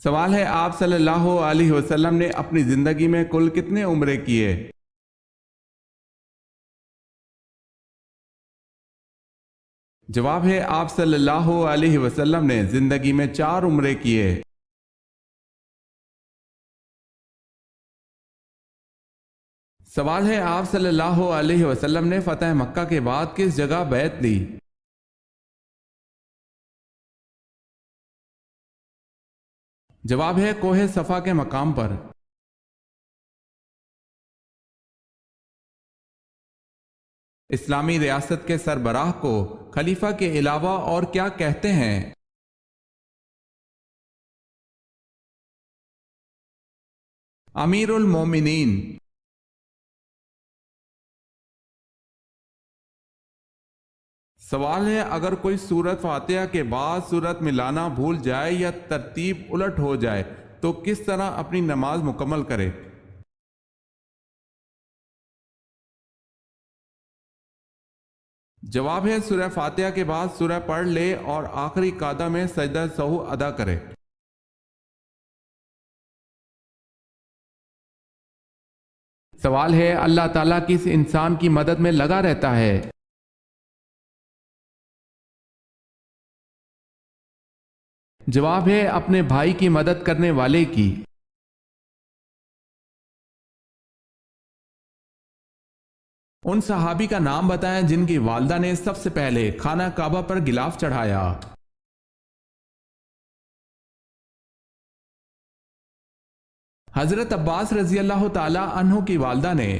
سوال ہے آپ صلی اللہ علیہ وسلم نے اپنی زندگی میں کل کتنے عمرے کیے؟ جواب ہے آپ صلی اللہ علیہ وسلم نے زندگی میں 4 عمرے کیے۔ سوال ہے آپ صلی اللہ علیہ وسلم نے فتح مکہ کے بعد کس جگہ بیعت لی؟ جواب ہے کوہ صفا کے مقام پر۔ اسلامی ریاست کے سربراہ کو خلیفہ کے علاوہ اور کیا کہتے ہیں؟ امیر المومنین۔ سوال ہے اگر کوئی سورت فاتحہ کے بعد سورت ملانا بھول جائے یا ترتیب الٹ ہو جائے تو کس طرح اپنی نماز مکمل کرے؟ جواب ہے سورہ فاتحہ کے بعد سورہ پڑھ لے اور آخری قعدہ میں سجدہ سہو ادا کرے۔ سوال ہے اللہ تعالیٰ کس انسان کی مدد میں لگا رہتا ہے؟ جواب ہے اپنے بھائی کی مدد کرنے والے کی۔ ان صحابی کا نام بتائیں جن کی والدہ نے سب سے پہلے خانہ کعبہ پر غلاف چڑھایا۔ حضرت عباس رضی اللہ تعالی عنہ کی والدہ نے۔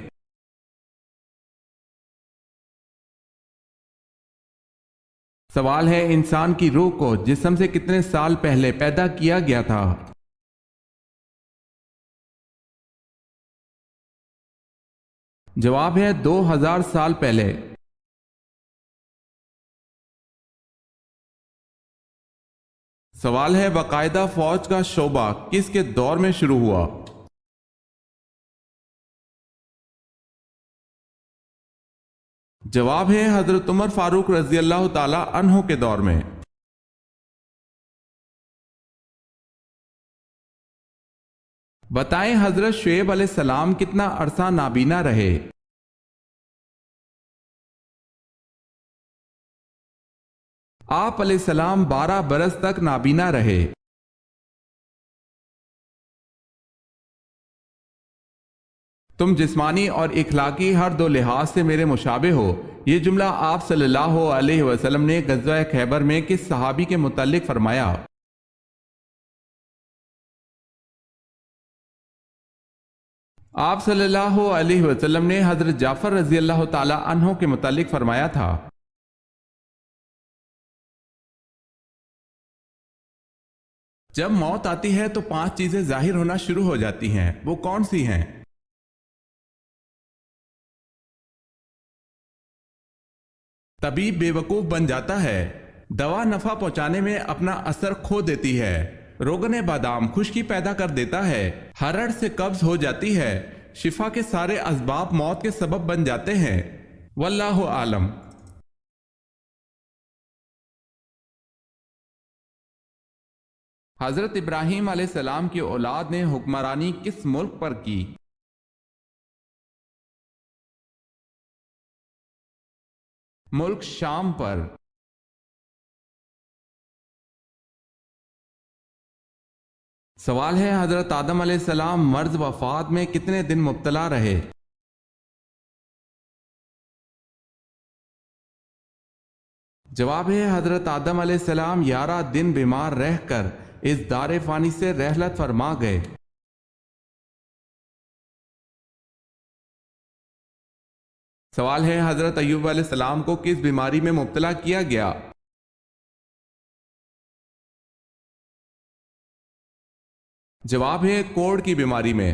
سوال ہے انسان کی روح کو جسم سے کتنے سال پہلے پیدا کیا گیا تھا؟ جواب ہے 2000 سال پہلے۔ سوال ہے باقاعدہ فوج کا شعبہ کس کے دور میں شروع ہوا؟ جواب ہے حضرت عمر فاروق رضی اللہ تعالی عنہ کے دور میں۔ بتائیں حضرت شعیب علیہ السلام کتنا عرصہ نابینا رہے؟ آپ علیہ السلام 12 برس تک نابینا رہے۔ تم جسمانی اور اخلاقی ہر دو لحاظ سے میرے مشابہ ہو، یہ جملہ آپ صلی اللہ علیہ وسلم نے غزوہ خیبر میں کس صحابی کے متعلق فرمایا؟ آپ صلی اللہ علیہ وسلم نے حضرت جعفر رضی اللہ تعالی عنہ کے متعلق فرمایا تھا۔ جب موت آتی ہے تو 5 چیزیں ظاہر ہونا شروع ہو جاتی ہیں، وہ کون سی ہیں؟ طبیب بے وقوف بن جاتا ہے، دوا نفع پہنچانے میں اپنا اثر کھو دیتی ہے، روغن بادام خشکی پیدا کر دیتا ہے، ہرڑ سے قبض ہو جاتی ہے، شفا کے سارے اسباب موت کے سبب بن جاتے ہیں، واللہ عالم۔ حضرت ابراہیم علیہ السلام کی اولاد نے حکمرانی کس ملک پر کی؟ ملک شام پر۔ سوال ہے حضرت آدم علیہ السلام مرض وفات میں کتنے دن مبتلا رہے؟ جواب ہے حضرت آدم علیہ السلام 11 دن بیمار رہ کر اس دار فانی سے رحلت فرما گئے۔ سوال ہے حضرت ایوب علیہ السلام کو کس بیماری میں مبتلا کیا گیا؟ جواب ہے کوڑ کی بیماری میں۔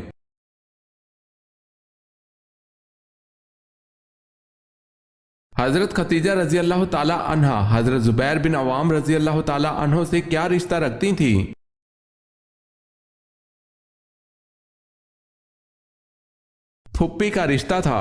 حضرت خدیجہ رضی اللہ تعالی عنہ حضرت زبیر بن عوام رضی اللہ تعالی عنہ سے کیا رشتہ رکھتی تھیں؟ پھپھی کا رشتہ تھا۔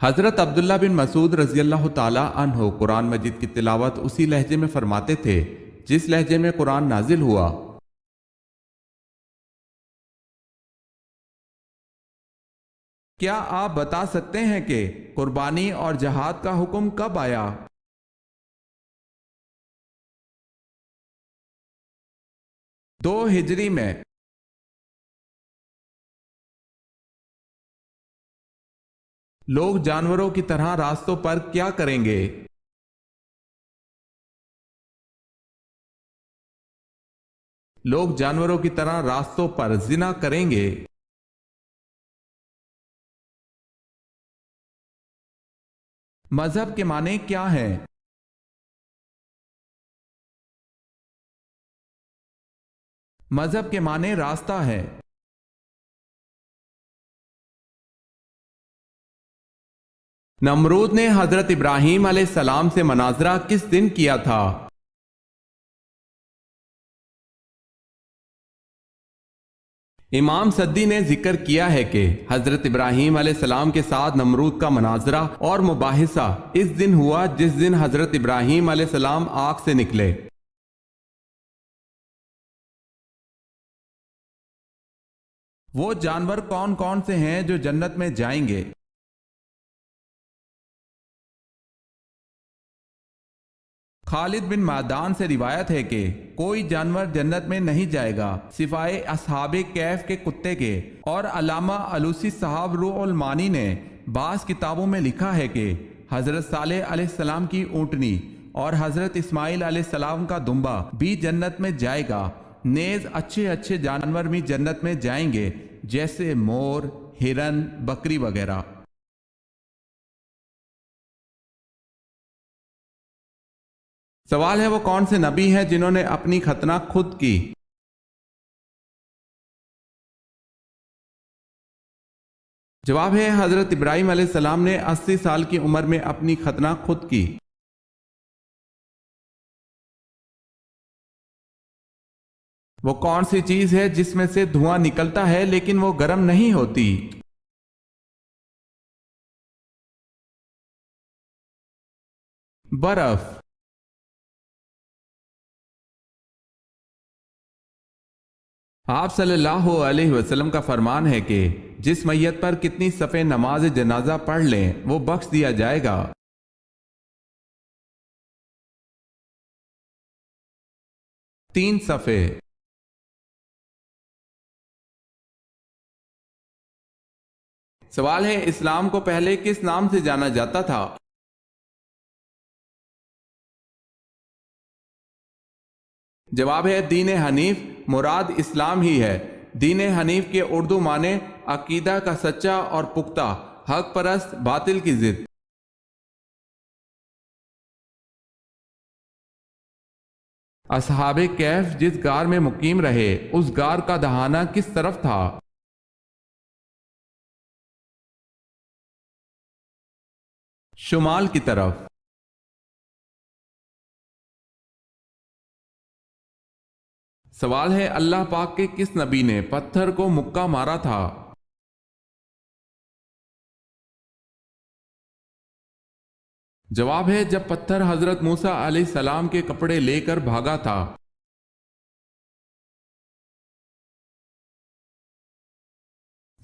حضرت عبداللہ بن مسعود رضی اللہ تعالی عنہ قرآن مجید کی تلاوت اسی لہجے میں فرماتے تھے جس لہجے میں قرآن نازل ہوا۔ کیا آپ بتا سکتے ہیں کہ قربانی اور جہاد کا حکم کب آیا؟ 2 ہجری میں۔ لوگ جانوروں کی طرح راستوں پر کیا کریں گے؟ لوگ جانوروں کی طرح راستوں پر زنا کریں گے۔ مذہب کے معنی کیا ہیں؟ مذہب کے معنی راستہ ہے۔ نمرود نے حضرت ابراہیم علیہ السلام سے مناظرہ کس دن کیا تھا؟ امام سدی نے ذکر کیا ہے کہ حضرت ابراہیم علیہ السلام کے ساتھ نمرود کا مناظرہ اور مباحثہ اس دن ہوا جس دن حضرت ابراہیم علیہ السلام آگ سے نکلے۔ وہ جانور کون کون سے ہیں جو جنت میں جائیں گے؟ خالد بن معدان سے روایت ہے کہ کوئی جانور جنت میں نہیں جائے گا سوائے اصحاب کہف کے کتے کے، اور علامہ علوسی صاحب روح المانی نے بعض کتابوں میں لکھا ہے کہ حضرت صالح علیہ السلام کی اونٹنی اور حضرت اسماعیل علیہ السلام کا دمبا بھی جنت میں جائے گا، نیز اچھے اچھے جانور بھی جنت میں جائیں گے جیسے مور، ہرن، بکری وغیرہ۔ سوال ہے وہ کون سے نبی ہیں جنہوں نے اپنی ختنہ خود کی؟ جواب ہے حضرت ابراہیم علیہ السلام نے 80 سال کی عمر میں اپنی ختنہ خود کی۔ وہ کون سی چیز ہے جس میں سے دھواں نکلتا ہے لیکن وہ گرم نہیں ہوتی؟ برف۔ آپ صلی اللہ علیہ وسلم کا فرمان ہے کہ جس میت پر کتنی صفحے نماز جنازہ پڑھ لیں وہ بخش دیا جائے گا۔ 3 صفحے۔ سوال ہے اسلام کو پہلے کس نام سے جانا جاتا تھا؟ جواب ہے دین حنیف، مراد اسلام ہی ہے۔ دین حنیف کے اردو معنی عقیدہ کا سچا اور پختہ، حق پرست، باطل کی ضد۔ اصحاب کہف جس غار میں مقیم رہے اس غار کا دہانہ کس طرف تھا؟ شمال کی طرف۔ سوال ہے اللہ پاک کے کس نبی نے پتھر کو مکہ مارا تھا؟ جواب ہے جب پتھر حضرت موسیٰ علیہ السلام کے کپڑے لے کر بھاگا تھا۔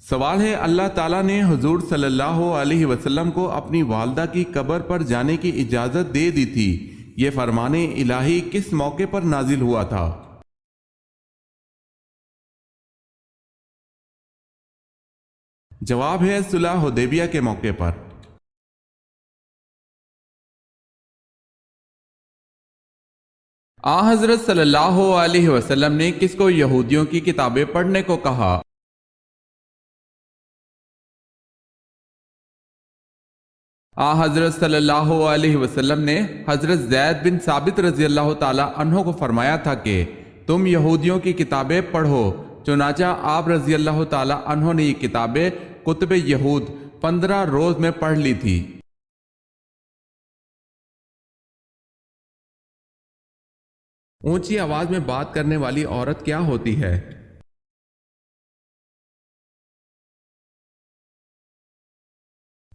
سوال ہے اللہ تعالیٰ نے حضور صلی اللہ علیہ وسلم کو اپنی والدہ کی قبر پر جانے کی اجازت دے دی تھی، یہ فرمان الہی کس موقع پر نازل ہوا تھا؟ جواب ہے صلح حدیبیہ کے موقع پر۔ حضرت صلی اللہ علیہ وسلم نے کس کو یہودیوں کی کتابیں پڑھنے کو کہا؟ حضرت صلی اللہ علیہ وسلم نے حضرت زید بن ثابت رضی اللہ تعالی عنہ کو فرمایا تھا کہ تم یہودیوں کی کتابیں پڑھو، چنانچہ آپ رضی اللہ تعالی عنہ نے یہ کتابیں کتب یہود 15 روز میں پڑھ لی تھی۔ اونچی آواز میں بات کرنے والی عورت کیا ہوتی ہے؟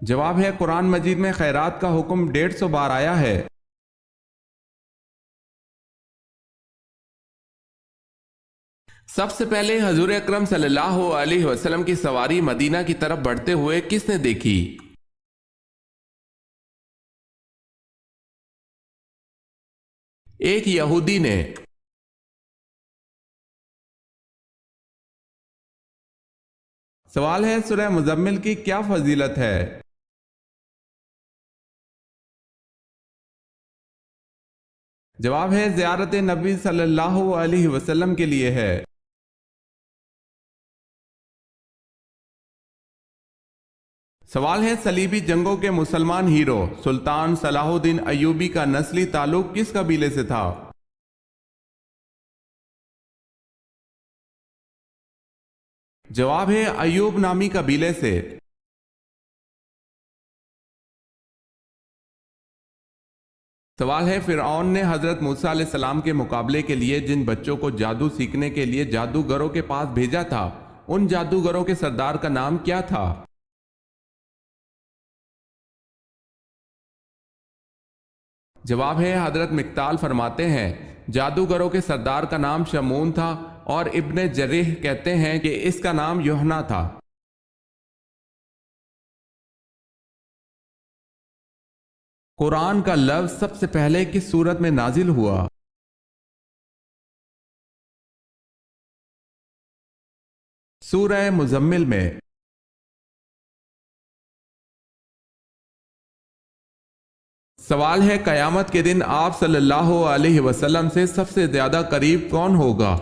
جواب ہے قرآن مجید میں خیرات کا حکم 150 بار آیا ہے۔ سب سے پہلے حضور اکرم صلی اللہ علیہ وسلم کی سواری مدینہ کی طرف بڑھتے ہوئے کس نے دیکھی؟ ایک یہودی نے۔ سوال ہے سورہ مزمل کی کیا فضیلت ہے؟ جواب ہے زیارت نبی صلی اللہ علیہ وسلم کے لیے ہے۔ سوال ہے صلیبی جنگوں کے مسلمان ہیرو سلطان صلاح الدین ایوبی کا نسلی تعلق کس قبیلے سے تھا؟ جواب ہے ایوب نامی قبیلے سے۔ سوال ہے فرعون نے حضرت موسیٰ علیہ السلام کے مقابلے کے لیے جن بچوں کو جادو سیکھنے کے لیے جادوگروں کے پاس بھیجا تھا ان جادوگروں کے سردار کا نام کیا تھا؟ جواب ہے حضرت مقدال فرماتے ہیں جادوگروں کے سردار کا نام شمون تھا اور ابن جریح کہتے ہیں کہ اس کا نام یوحنا تھا۔ قرآن کا لفظ سب سے پہلے کس سورت میں نازل ہوا؟ سورہ مزمل میں۔ سوال ہے قیامت کے دن آپ صلی اللہ علیہ وسلم سے سب سے زیادہ قریب کون ہوگا؟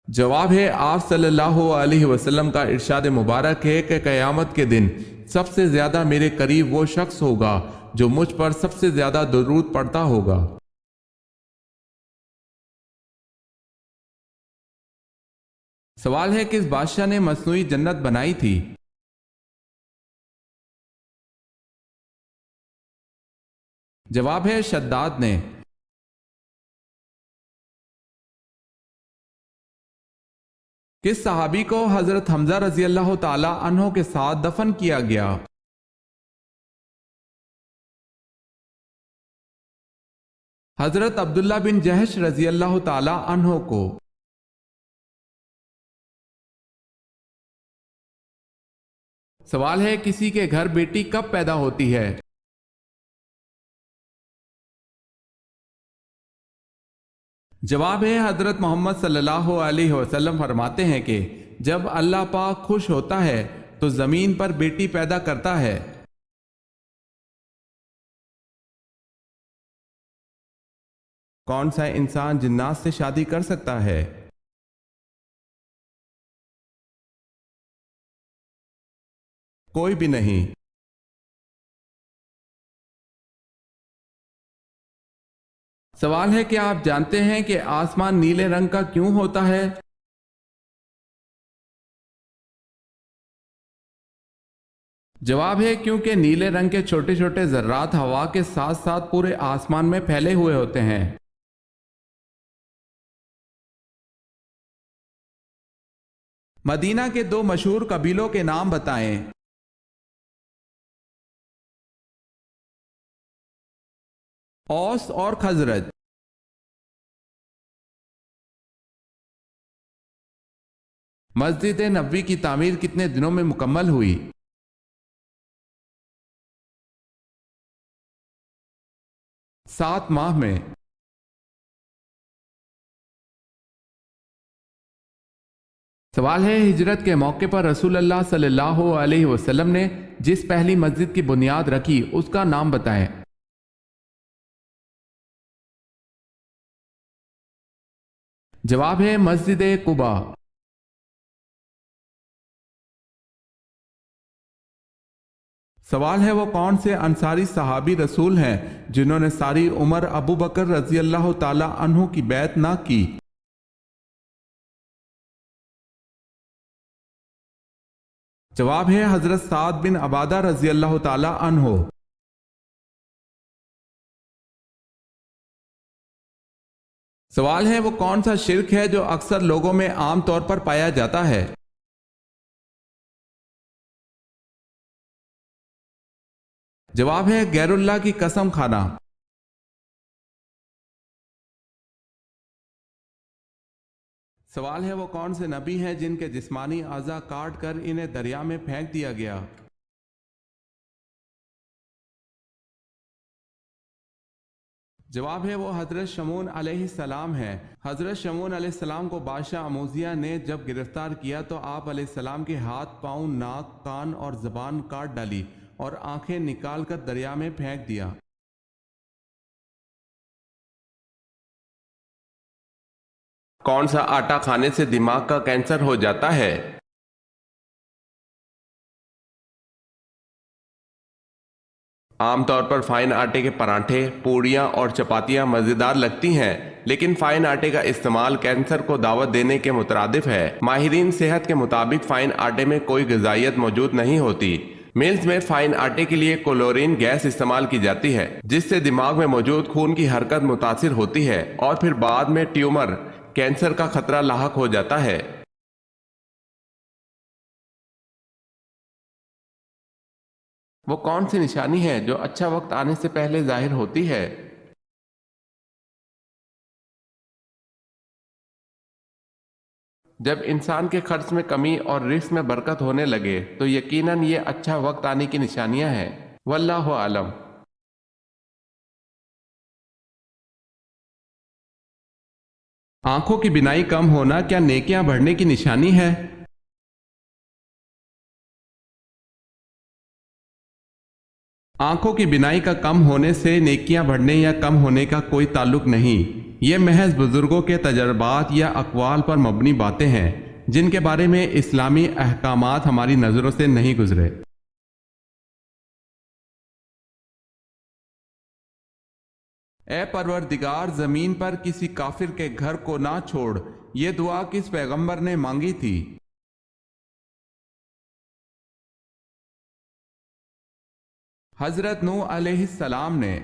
جواب ہے آپ صلی اللہ علیہ وسلم کا ارشاد مبارک ہے کہ قیامت کے دن سب سے زیادہ میرے قریب وہ شخص ہوگا جو مجھ پر سب سے زیادہ درود پڑھتا ہوگا۔ سوال ہے کس بادشاہ نے مصنوعی جنت بنائی تھی؟ جواب ہے شداد نے۔ کس صحابی کو حضرت حمزہ رضی اللہ تعالی عنہ کے ساتھ دفن کیا گیا؟ حضرت عبداللہ بن جہش رضی اللہ تعالی عنہ کو۔ سوال ہے کسی کے گھر بیٹی کب پیدا ہوتی ہے؟ جواب ہے حضرت محمد صلی اللہ علیہ وسلم فرماتے ہیں کہ جب اللہ پاک خوش ہوتا ہے تو زمین پر بیٹی پیدا کرتا ہے۔ کون سا انسان جنات سے شادی کر سکتا ہے؟ کوئی بھی نہیں۔ سوال ہے کہ آپ جانتے ہیں کہ آسمان نیلے رنگ کا کیوں ہوتا ہے؟ جواب ہے کیونکہ نیلے رنگ کے چھوٹے چھوٹے ذرات ہوا کے ساتھ ساتھ پورے آسمان میں پھیلے ہوئے ہوتے ہیں۔ مدینہ کے دو مشہور قبیلوں کے نام بتائیں۔ اوس اور خزرج۔ مسجد نبوی کی تعمیر کتنے دنوں میں مکمل ہوئی؟ 7 ماہ میں۔ سوال ہے ہجرت کے موقع پر رسول اللہ صلی اللہ علیہ وسلم نے جس پہلی مسجد کی بنیاد رکھی اس کا نام بتائیں۔ جواب ہے مسجد قباء۔ سوال ہے وہ کون سے انصاری صحابی رسول ہیں جنہوں نے ساری عمر ابو بکر رضی اللہ تعالی عنہ کی بیعت نہ کی؟ جواب ہے حضرت سعد بن عبادہ رضی اللہ تعالی عنہ۔ سوال ہے وہ کون سا شرک ہے جو اکثر لوگوں میں عام طور پر پایا جاتا ہے؟ جواب ہے غیر اللہ کی قسم کھانا۔ سوال ہے وہ کون سے نبی ہیں جن کے جسمانی اعضاء کاٹ کر انہیں دریا میں پھینک دیا گیا؟ جواب ہے وہ حضرت شمعون علیہ السلام ہے۔ حضرت شمعون علیہ السلام کو بادشاہ اموزیہ نے جب گرفتار کیا تو آپ علیہ السلام کے ہاتھ، پاؤں، ناک، کان اور زبان کاٹ ڈالی اور آنکھیں نکال کر دریا میں پھینک دیا۔ کون سا آٹا کھانے سے دماغ کا کینسر ہو جاتا ہے؟ عام طور پر فائن آٹے کے پراٹھے، پوڑیاں اور چپاتیاں مزیدار لگتی ہیں، لیکن فائن آٹے کا استعمال کینسر کو دعوت دینے کے مترادف ہے۔ ماہرین صحت کے مطابق فائن آٹے میں کوئی غذائیت موجود نہیں ہوتی۔ ملز میں فائن آٹے کے لیے کلورین گیس استعمال کی جاتی ہے، جس سے دماغ میں موجود خون کی حرکت متاثر ہوتی ہے اور پھر بعد میں ٹیومر، کینسر کا خطرہ لاحق ہو جاتا ہے۔ وہ کون سی نشانی ہے جو اچھا وقت آنے سے پہلے ظاہر ہوتی ہے؟ جب انسان کے خرچ میں کمی اور رزق میں برکت ہونے لگے تو یقیناً یہ اچھا وقت آنے کی نشانیاں ہیں۔ واللہ عالم۔ آنکھوں کی بینائی کم ہونا کیا نیکیاں بڑھنے کی نشانی ہے؟ آنکھوں کی بینائی کا کم ہونے سے نیکیاں بڑھنے یا کم ہونے کا کوئی تعلق نہیں۔ یہ محض بزرگوں کے تجربات یا اقوال پر مبنی باتیں ہیں جن کے بارے میں اسلامی احکامات ہماری نظروں سے نہیں گزرے۔ اے پروردگار، زمین پر کسی کافر کے گھر کو نہ چھوڑ، یہ دعا کس پیغمبر نے مانگی تھی؟ حضرت نوح علیہ السلام نے۔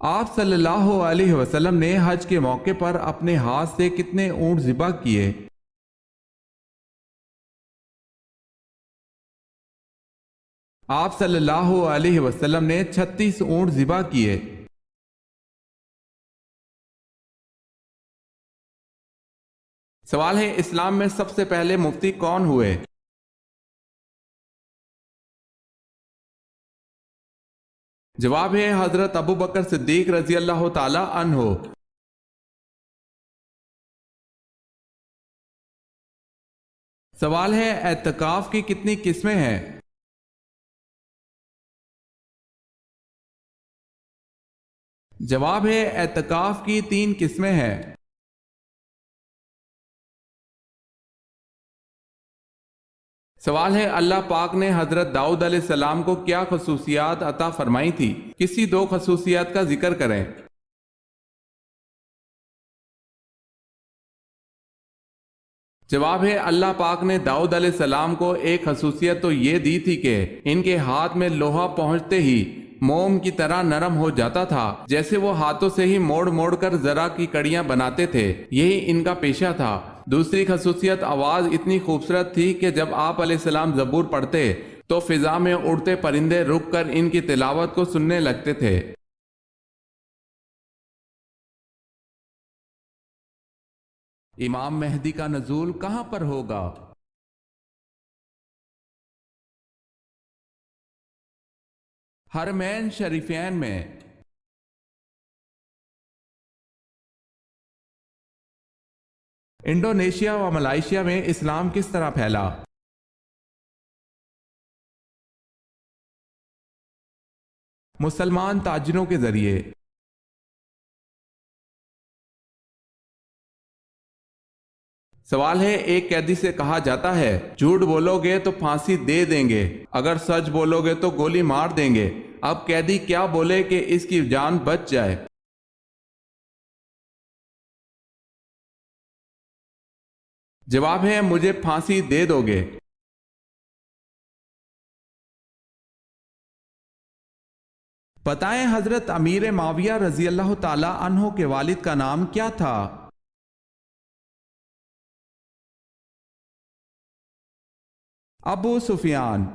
آپ صلی اللہ علیہ وسلم نے حج کے موقع پر اپنے ہاتھ سے کتنے اونٹ ذبح کیے؟ آپ صلی اللہ علیہ وسلم نے 36 اونٹ ذبح کیے۔ سوال ہے اسلام میں سب سے پہلے مفتی کون ہوئے؟ جواب ہے حضرت ابو بکر صدیق رضی اللہ تعالی عنہ۔ سوال ہے اعتکاف کی کتنی قسمیں ہیں؟ جواب ہے اعتکاف کی 3 قسمیں ہیں۔ سوال ہے اللہ پاک نے حضرت داؤد علیہ السلام کو کیا خصوصیات عطا فرمائی تھی؟ کسی 2 خصوصیات کا ذکر کریں۔ جواب ہے اللہ پاک نے داؤد علیہ السلام کو ایک خصوصیت تو یہ دی تھی کہ ان کے ہاتھ میں لوہا پہنچتے ہی موم کی طرح نرم ہو جاتا تھا، جیسے وہ ہاتھوں سے ہی موڑ موڑ کر زرہ کی کڑیاں بناتے تھے، یہی ان کا پیشہ تھا۔ دوسری خصوصیت آواز اتنی خوبصورت تھی کہ جب آپ علیہ السلام زبور پڑھتے تو فضا میں اڑتے پرندے رک کر ان کی تلاوت کو سننے لگتے تھے۔ امام مہدی کا نزول کہاں پر ہوگا؟ حرمین شریفین میں۔ انڈونیشیا و ملائیشیا میں اسلام کس طرح پھیلا؟ مسلمان تاجروں کے ذریعے۔ سوال ہے ایک قیدی سے کہا جاتا ہے جھوٹ بولو گے تو پھانسی دے دیں گے، اگر سچ بولو گے تو گولی مار دیں گے، اب قیدی کیا بولے کہ اس کی جان بچ جائے؟ جواب ہے مجھے پھانسی دے دو گے۔ بتائیں حضرت امیر معاویہ رضی اللہ تعالی عنہ کے والد کا نام کیا تھا؟ ابو سفیان۔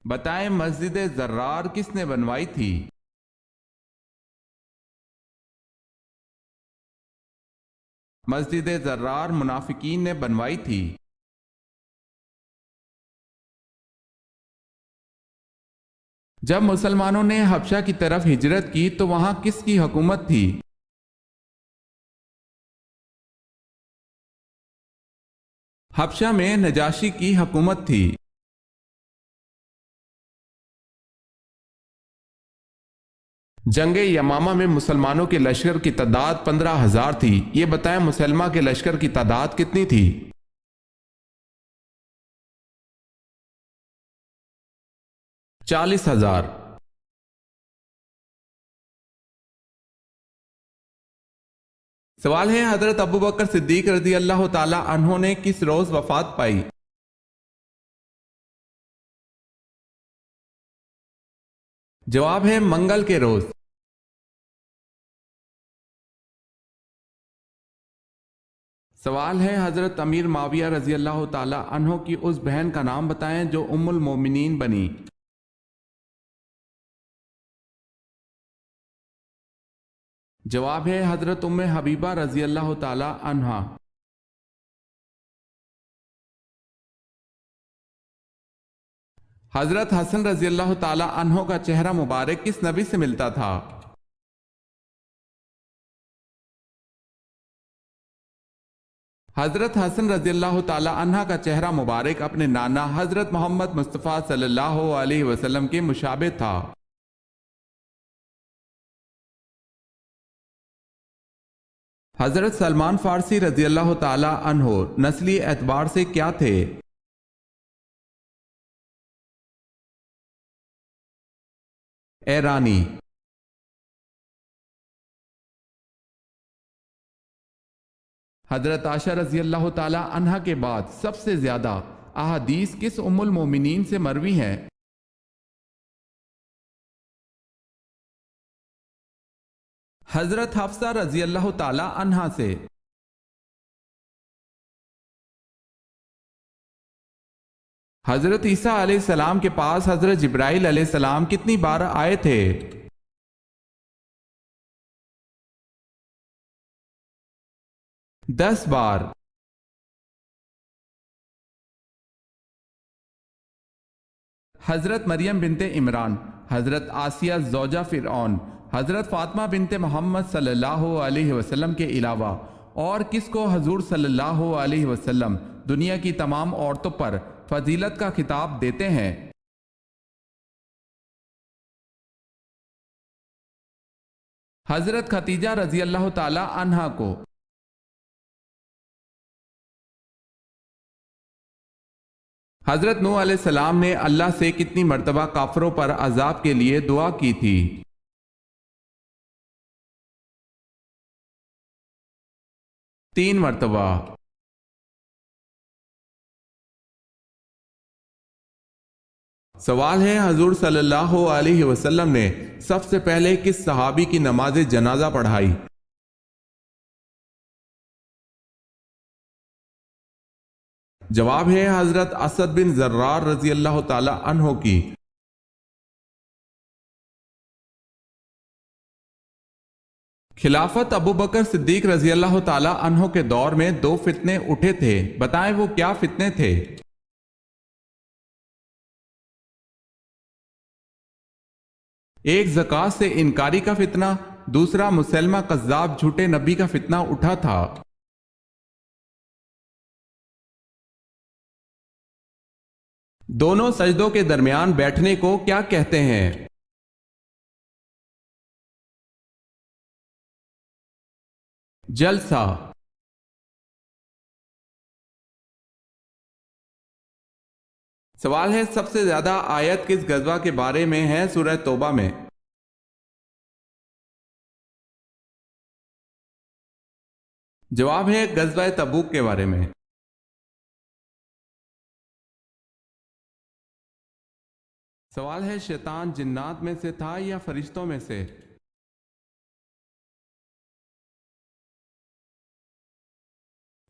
بتائیں مسجد زرار کس نے بنوائی تھی؟ مسجد زرار منافقین نے بنوائی تھی۔ جب مسلمانوں نے حبشہ کی طرف ہجرت کی تو وہاں کس کی حکومت تھی؟ حبشہ میں نجاشی کی حکومت تھی۔ جنگ یمامہ میں مسلمانوں کے لشکر کی تعداد 15,000 تھی۔ یہ بتائیں مسلمہ کے لشکر کی تعداد کتنی تھی؟ 40,000۔ سوال ہے حضرت ابو بکر صدیق رضی اللہ تعالی عنہ نے کس روز وفات پائی؟ جواب ہے منگل کے روز۔ سوال ہے حضرت امیر معاویہ رضی اللہ تعالی عنہ کی اس بہن کا نام بتائیں جو ام المومنین بنی۔ جواب ہے حضرت ام حبیبہ رضی اللہ تعالی عنہا۔ حضرت حسن رضی اللہ تعالی عنہ کا چہرہ مبارک کس نبی سے ملتا تھا؟ حضرت حسن رضی اللہ تعالی عنہ کا چہرہ مبارک اپنے نانا حضرت محمد مصطفیٰ صلی اللہ علیہ وسلم کے مشابہ تھا۔ حضرت سلمان فارسی رضی اللہ تعالی عنہ نسلی اعتبار سے کیا تھے؟ ایرانی۔ حضرت عائشہ رضی اللہ تعالی عنہ کے بعد سب سے زیادہ احادیث کس ام المومنین سے مروی ہیں؟ حضرت حفصہ رضی اللہ تعالی عنہا سے۔ حضرت عیسیٰ علیہ السلام کے پاس حضرت جبرائیل علیہ السلام کتنی بار آئے تھے؟ 10 بار۔ حضرت مریم بنت عمران، حضرت آسیہ زوجہ فرعون، حضرت فاطمہ بنت محمد صلی اللہ علیہ وسلم کے علاوہ اور کس کو حضور صلی اللہ علیہ وسلم دنیا کی تمام عورتوں پر فضیلت کا خطاب دیتے ہیں؟ حضرت خدیجہ رضی اللہ تعالی عنہا کو۔ حضرت نوح علیہ السلام نے اللہ سے کتنی مرتبہ کافروں پر عذاب کے لیے دعا کی تھی؟ 3 مرتبہ۔ سوال ہے حضور صلی اللہ علیہ وسلم نے سب سے پہلے کس صحابی کی نماز جنازہ پڑھائی؟ جواب ہے حضرت اسد بن زرار رضی اللہ تعالی عنہ کی۔ خلافت ابو بکر صدیق رضی اللہ تعالی عنہ کے دور میں 2 فتنے اٹھے تھے، بتائیں وہ کیا فتنے تھے؟ ایک زکوٰۃ سے انکاری کا فتنہ، دوسرا مسلمہ کذاب جھوٹے نبی کا فتنہ اٹھا تھا۔ دونوں سجدوں کے درمیان بیٹھنے کو کیا کہتے ہیں؟ جلسہ۔ سوال ہے سب سے زیادہ آیت کس غزوہ کے بارے میں ہے سورہ توبہ میں؟ جواب ہے غزوہ تبوک کے بارے میں۔ سوال ہے شیطان جنات میں سے تھا یا فرشتوں میں سے؟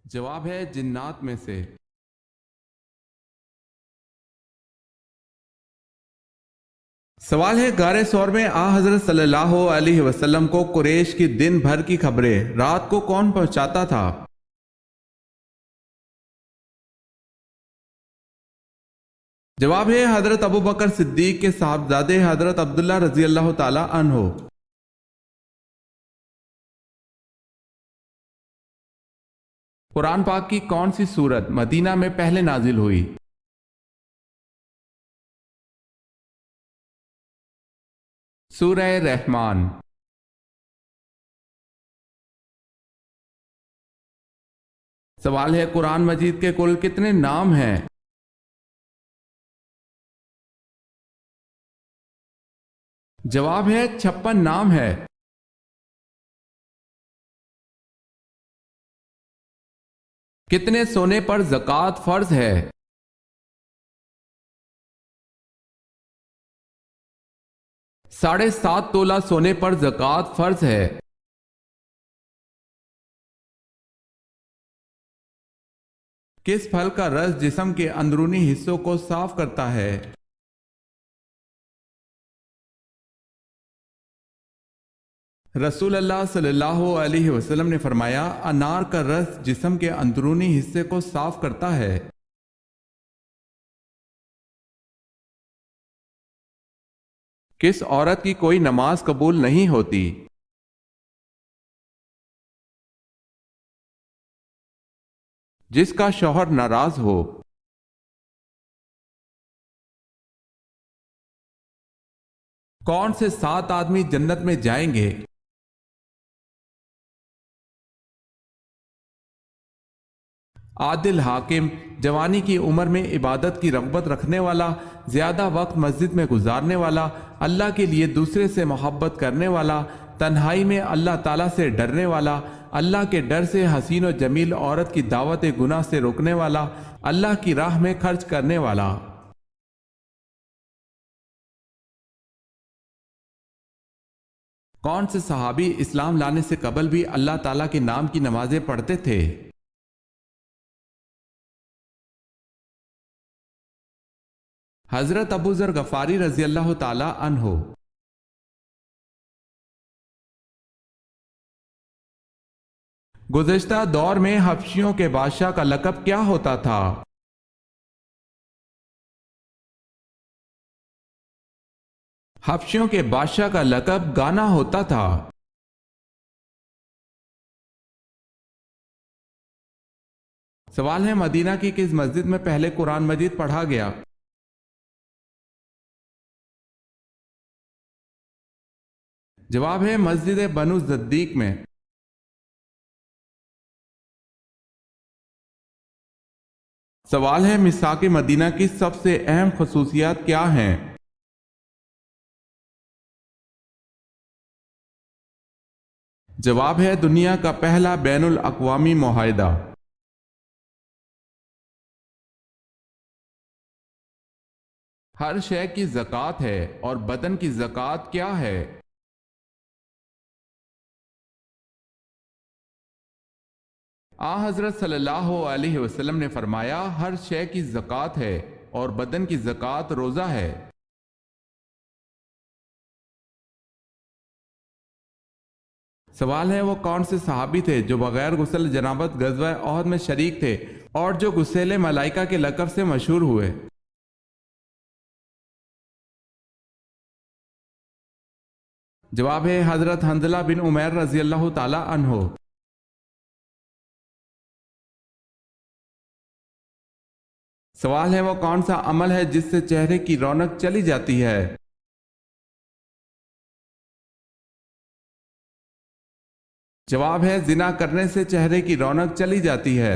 جواب ہے جنات میں سے۔ سوال ہے غار ثور میں حضرت صلی اللہ علیہ وسلم کو قریش کی دن بھر کی خبریں رات کو کون پہنچاتا تھا؟ جواب ہے حضرت ابو بکر صدیق کے صاحبزادے حضرت عبداللہ رضی اللہ تعالی عنہ۔ قرآن پاک کی کون سی سورت مدینہ میں پہلے نازل ہوئی؟ سورہ رحمان۔ سوال ہے قرآن مجید کے کل کتنے نام ہیں؟ جواب ہے 56 نام ہے۔ کتنے سونے پر زکوٰۃ فرض ہے؟ 7.5 تولہ سونے پر زکوٰۃ فرض ہے۔ کس پھل کا رس جسم کے اندرونی حصوں کو صاف کرتا ہے؟ رسول اللہ صلی اللہ علیہ وسلم نے فرمایا انار کا رس جسم کے اندرونی حصے کو صاف کرتا ہے۔ کس عورت کی کوئی نماز قبول نہیں ہوتی؟ جس کا شوہر ناراض ہو۔ کون سے 7 آدمی جنت میں جائیں گے؟ عادل حاکم، جوانی کی عمر میں عبادت کی رغبت رکھنے والا، زیادہ وقت مسجد میں گزارنے والا، اللہ کے لیے دوسرے سے محبت کرنے والا، تنہائی میں اللہ تعالیٰ سے ڈرنے والا، اللہ کے ڈر سے حسین و جمیل عورت کی دعوت گناہ سے روکنے والا، اللہ کی راہ میں خرچ کرنے والا۔ کون سے صحابی اسلام لانے سے قبل بھی اللہ تعالیٰ کے نام کی نمازیں پڑھتے تھے؟ حضرت ابو ذر غفاری رضی اللہ تعالی عنہ۔ گزشتہ دور میں حبشیوں کے بادشاہ کا لقب کیا ہوتا تھا؟ حبشیوں کے بادشاہ کا لقب گانا ہوتا تھا۔ سوال ہے مدینہ کی کس مسجد میں پہلے قرآن مجید پڑھا گیا؟ جواب ہے مسجد بنو صدیق میں۔ سوال ہے میثاق مدینہ کی سب سے اہم خصوصیات کیا ہیں؟ جواب ہے دنیا کا پہلا بین الاقوامی معاہدہ۔ ہر شے کی زکوٰۃ ہے اور بدن کی زکوٰۃ کیا ہے؟ حضرت صلی اللہ علیہ وسلم نے فرمایا ہر شے کی زکوٰۃ ہے اور بدن کی زکوٰۃ روزہ ہے۔ سوال ہے وہ کون سے صحابی تھے جو بغیر غسل جنابت غزوہ احد میں شریک تھے اور جو غسیل ملائکہ کے لقب سے مشہور ہوئے؟ جواب ہے حضرت حنظلہ بن عمیر رضی اللہ تعالی عنہ۔ سوال ہے وہ کون سا عمل ہے جس سے چہرے کی رونق چلی جاتی ہے؟ جواب ہے زنا کرنے سے چہرے کی رونق چلی جاتی ہے۔